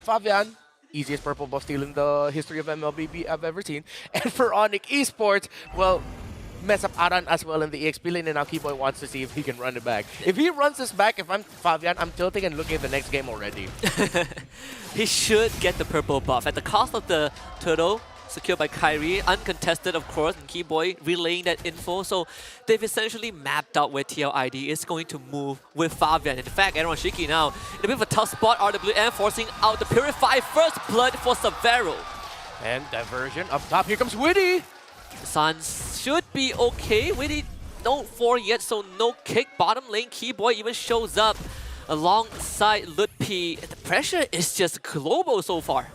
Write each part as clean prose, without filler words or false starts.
Fabian, easiest purple buff steal in the history of MLBB I've ever seen. And for Onic Esports, well, mess up Aran as well in the EXP lane, and now Keyboy wants to see if he can run it back. If he runs this back, if I'm Fabian, I'm tilting and looking at the next game already. He should get the purple buff. At the cost of the turtle, secured by Kyrie, uncontested of course, and Keyboy relaying that info. So they've essentially mapped out where TLID is going to move with Fabian. In fact, Aaron Shiki now in a bit of a tough spot, RWM forcing out the Purify first blood for Severo. And diversion up top, here comes Witty! Suns should be okay. Witty no 4 yet, so no kick. Bottom lane, Keyboy even shows up alongside Lutpi. The pressure is just global so far.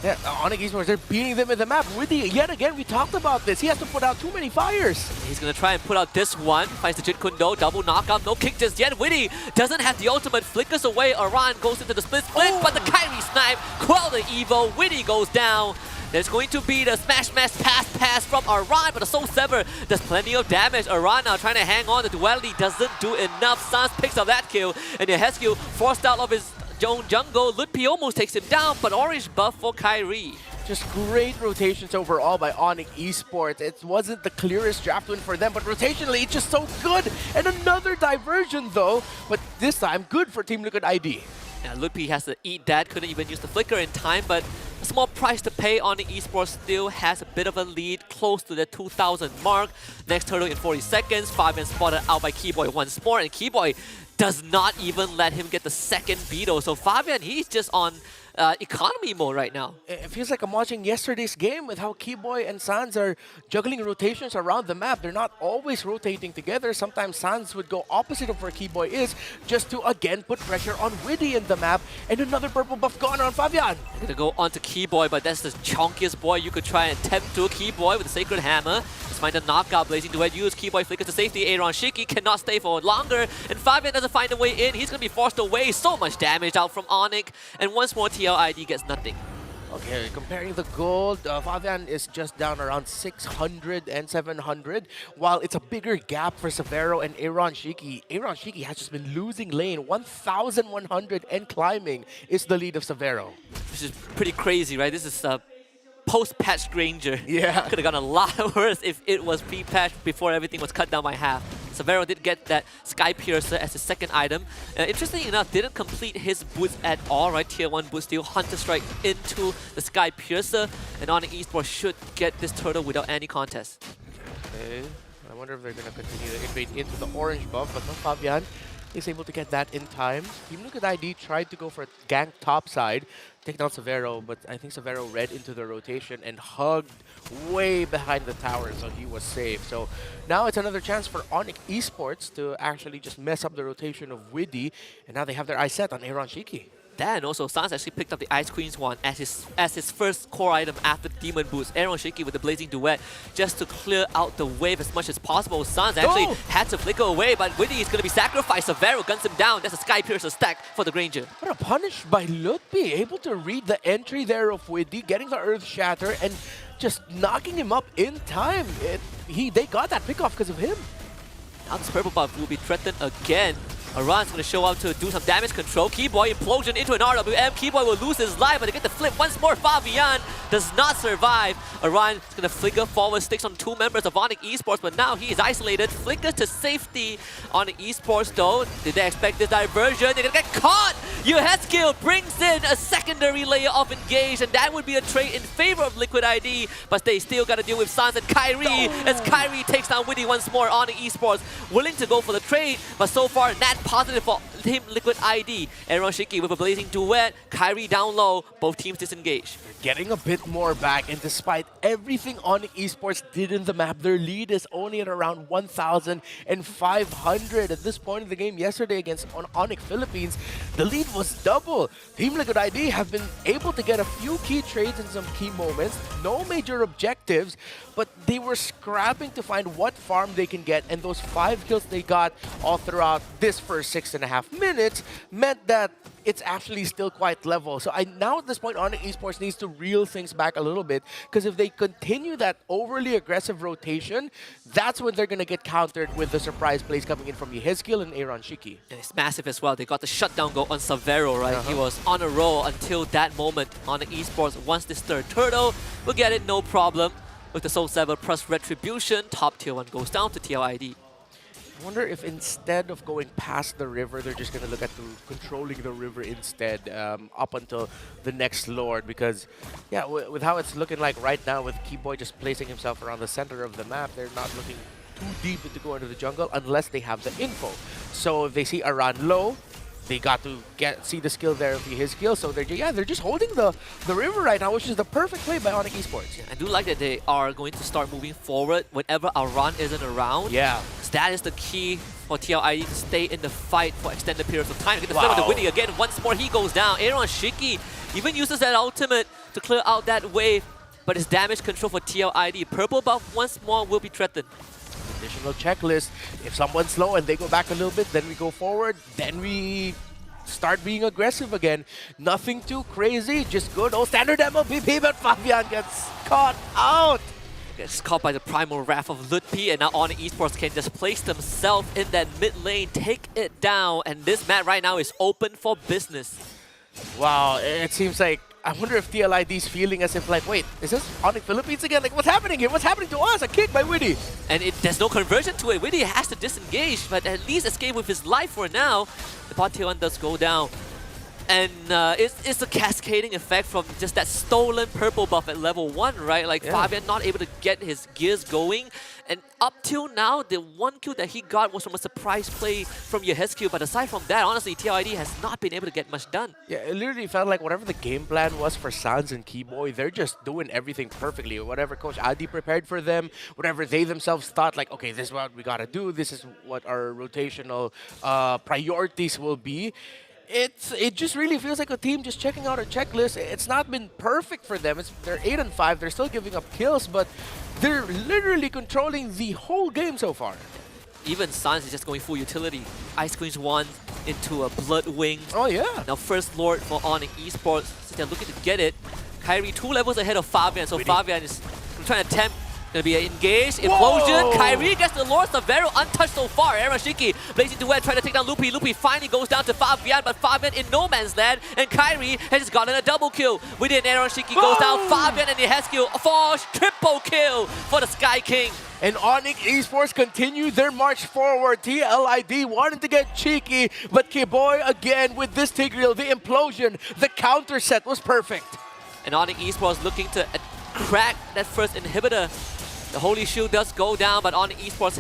Yeah, Onic Esports, they're beating them in the map. Witty, yet again, we talked about this. He has to put out too many fires. He's going to try and put out this one. Finds the Jit Kundo, double knockout, no kick just yet. Witty doesn't have the ultimate, flickers away. Aran goes into the split, but the Kyrie snipe, quell the Evo. Witty goes down. There's going to be the smash pass from Aran, but the Soul Sever does plenty of damage. Aran now trying to hang on. The duality doesn't do enough. Sans picks up that kill, and the Heskill forced out of his own jungle. Lutpi almost takes him down, but orange buff for Kyrie. Just great rotations overall by Onic Esports. It wasn't the clearest draft win for them, but rotationally it's just so good. And another diversion though, but this time good for Team Liquid ID. Yeah, Lutpi has to eat that, couldn't even use the flicker in time, but a small price to pay. Onic Esports still has a bit of a lead, close to the 2,000 mark. Next turtle in 40 seconds, Fabian spotted out by Keyboy once more, and Keyboy does not even let him get the second beetle. So Fabian, he's just on economy mode right now. It feels like I'm watching yesterday's game with how Keyboy and Sans are juggling rotations around the map. They're not always rotating together. Sometimes Sans would go opposite of where Keyboy is just to again put pressure on Witty in the map. And another purple buff gone on Fabian. Gonna go on to Keyboy, but that's the chunkiest boy you could try and attempt to. Keyboy with the Sacred Hammer. Let's find a knockout. Blazing Duet use. Keyboy flickers to safety. Aaron Shiki cannot stay for longer. And Fabian doesn't find a way in. He's gonna be forced away. So much damage out from Onic. And once more TLID gets nothing. Okay, comparing the gold, Fabian is just down around 600 and 700, while it's a bigger gap for Severo and Aaron Shiki. Aaron Shiki has just been losing lane. 1,100 and climbing is the lead of Severo. Which is pretty crazy, right? This is post-patch Granger. Yeah. Could have gone a lot worse if it was pre-patch before everything was cut down by half. Severo did get that Sky Piercer as his second item. Interestingly enough, didn't complete his boots at all, right? Tier 1 boot steal, Hunter Strike into the Sky Piercer, and Onic Esports should get this turtle without any contest. Okay, I wonder if they're going to continue to invade into the orange buff, but no, Fabian is able to get that in time. Team Liquid ID tried to go for a gank top side, take down Severo, but I think Severo read into the rotation and hugged way behind the tower, so he was safe. So now it's another chance for Onic Esports to actually just mess up the rotation of Widdy, and now they have their eyes set on Aaron Shiki. Then also, Sans actually picked up the Ice Queen's one as his first core item after Demon Boost. Aaron Shiki with the Blazing Duet just to clear out the wave as much as possible. Sans actually had to flicker away, but Widdy is going to be sacrificed. Severo guns him down. That's a Sky Piercer stack for the Granger. What a punish by Lutpi, able to read the entry there of Widdy, getting the Earth Shatter, and just knocking him up in time. They got that pick off because of him. Now this purple buff will be threatened again. Aran's going to show up to do some damage control. Keyboy implosion into an RWM. Keyboy will lose his life, but they get the flip once more. Fabian does not survive. Aran is going to flicker forward, sticks on two members of Onic Esports, but now he is isolated. Flickers to safety. Onic Esports though, did they expect this diversion? They're going to get caught! Heskill brings in a secondary layer of engage, and that would be a trade in favor of Liquid ID, but they still got to deal with Sans and Kyrie, as Kyrie takes down Witty once more. Onic Esports willing to go for the trade, but so far, net positive for Team Liquid ID. Aaron Shiki with a Blazing Duet, Kyrie down low, both teams disengage. Getting a bit more back, and despite everything Onic Esports did in the map, their lead is only at around 1,500. At this point in the game yesterday against Onic Philippines, the lead was double. Team Liquid ID have been able to get a few key trades in some key moments, no major objectives, but they were scrapping to find what farm they can get, and those 5 kills they got all throughout this first 6.5 minutes meant that it's actually still quite level. So now at this point, Onic Esports needs to reel things back a little bit, because if they continue that overly aggressive rotation, that's when they're going to get countered with the surprise plays coming in from Yehezkiel and Aaron Shiki. And it's massive as well. They got the shutdown goal on Savero, right? He was on a roll until that moment. On the esports, once this third turtle, we'll get it no problem. With the Soul Saber plus Retribution, top tier 1 goes down to TLID. I wonder if instead of going past the river, they're just going to look at controlling the river instead up until the next Lord. Because, yeah, with how it's looking like right now, with Keyboy just placing himself around the center of the map, they're not looking too deep to go into the jungle unless they have the info. So if they see Aran low, they got to see the skill there of his skill. So they're just holding the river right now, which is the perfect play by Onic Esports. Yeah, I do like that they are going to start moving forward whenever Aran isn't around. Yeah. That is the key for TLID to stay in the fight for extended periods of time. Get the flip with the Witty again. Once more, he goes down. Aaron Shiki even uses that ultimate to clear out that wave, but it's damage control for TLID. Purple buff once more will be threatened. Additional checklist. If someone's slow and they go back a little bit, then we go forward, then we start being aggressive again. Nothing too crazy, just good old standard MLPP, but Fabian gets caught out. Gets caught by the primal wrath of Lutpi, and now Onic Esports can just place themselves in that mid lane, take it down, and this map right now is open for business. Wow, it seems like, I wonder if TLID's feeling as if like, wait, is this Onic Philippines again? Like, what's happening here? What's happening to us? A kick by Witty. And there's no conversion to it. Witty has to disengage, but at least escape with his life for now. The bot tier 1 does go down. And it's a cascading effect from just that stolen purple buff at level 1, right? Like, Fabian not able to get his gears going. And up till now, the one kill that he got was from a surprise play from Yehezkiel. But aside from that, honestly, TLID has not been able to get much done. Yeah, it literally felt like whatever the game plan was for Sans and Keyboy, they're just doing everything perfectly. Whatever Coach Adi prepared for them, whatever they themselves thought, like, okay, this is what we gotta do, this is what our rotational priorities will be. It just really feels like a team just checking out a checklist. It's not been perfect for them. They're 8-5. They're still giving up kills, but they're literally controlling the whole game so far. Even Sans is just going full utility. Ice Queen's 1 into a Blood Wing. Oh, yeah. Now first Lord for Onic Esports. So they're looking to get it. Kyrie 2 levels ahead of Fabian. So Fabian is trying to attempt. Gonna be engaged. Implosion. Kyrie gets the Lord. Savero untouched so far. Aaron Shiki blazing duet trying to take down Lupi. Lupi finally goes down to Fabian, but Fabian in no man's land. And Kyrie has just gotten a double kill. Within Aaron Shiki goes down. Fabian and Yehezkiel falls. Triple kill for the Sky King. And Onic Esports continue their march forward. TLID wanted to get cheeky, but Keyboy again with this Tigreal, the implosion, the counter set was perfect. And Onic Esports looking to crack that first inhibitor. The Holy Shield does go down, but Onic Esports,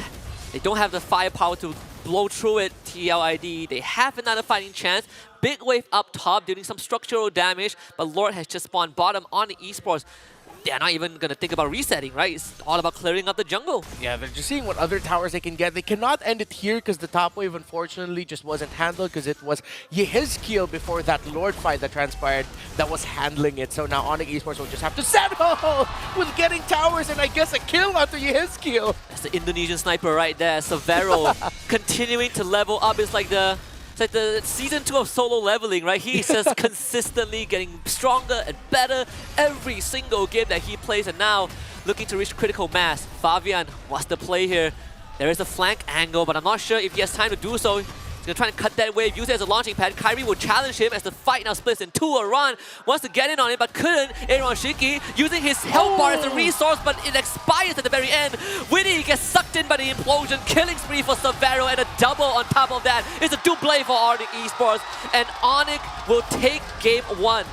they don't have the firepower to blow through it. TLID, they have another fighting chance. Big wave up top, dealing some structural damage, but Lord has just spawned bottom. Onic Esports, they're not even going to think about resetting, right? It's all about clearing up the jungle. Yeah, they're just seeing what other towers they can get. They cannot end it here because the top wave, unfortunately, just wasn't handled because it was Yehezkiel before that Lord fight that transpired that was handling it. So now Onic Esports will just have to settle with getting towers and I guess a kill onto Yehezkiel. That's the Indonesian sniper right there. Savero continuing to level up. It's like the season 2 of solo leveling, right? He's just consistently getting stronger and better every single game that he plays, and now looking to reach critical mass. Fabian, what's the play here? There is a flank angle, but I'm not sure if he has time to do so. He's going to try and cut that wave, use it as a launching pad. Kyrie will challenge him as the fight now splits in two. Aran wants to get in on it, but couldn't. Aaron Shiki using his health bar as a resource, but it expires at the very end. Witty gets sucked in by the implosion. Killing spree for Savero, and a double on top of that. It's a double for Onic Esports, and Onic will take game 1.